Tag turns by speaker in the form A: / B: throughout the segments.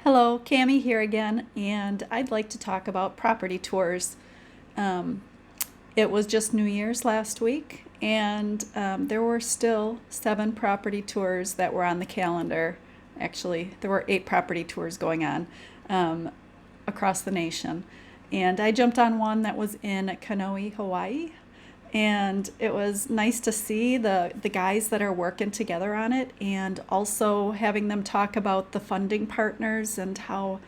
A: Hello, Cami here again, and I'd like to talk about property tours. Um, it was just New Year's last week, and there were still 7 property tours that were on the calendar. Actually, there were 8 property tours going on um, across the nation. And I jumped on one that was in Kaneohe, Hawaii, and it was nice to see the guys that are working together on it, and also having them talk about the funding partners and how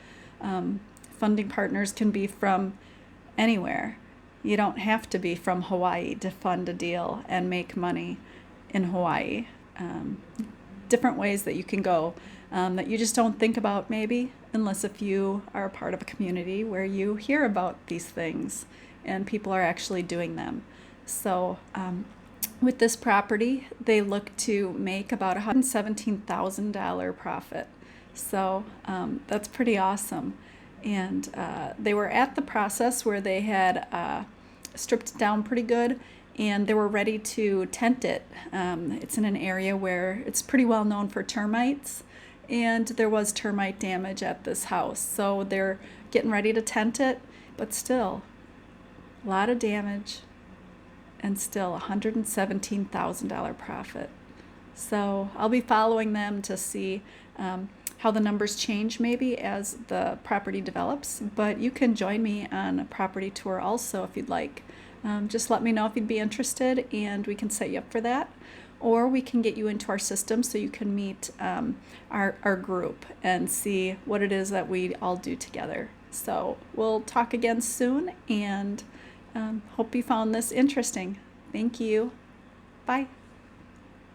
A: um, funding partners can be from anywhere. You don't have to be from Hawaii to fund a deal and make money in Hawaii. um, Different ways that you can go, that you just don't think about, maybe, unless if you are a part of a community where you hear about these things and people are actually doing them. So, with this property, they look to make about $117,000 profit. So, that's pretty awesome. And they were at the process where they had stripped it down pretty good, and they were ready to tent it. It's in an area where it's pretty well known for termites, and there was termite damage at this house. So they're getting ready to tent it, but still, a lot of damage, and still $117,000 profit. So I'll be following them to see how the numbers change, maybe, as the property develops. But you can join me on a property tour also if you'd like. Just let me know if you'd be interested, and we can set you up for that. Or we can get you into our system so you can meet our group and see what it is that we all do together. So we'll talk again soon, and hope you found this interesting. Thank you. Bye.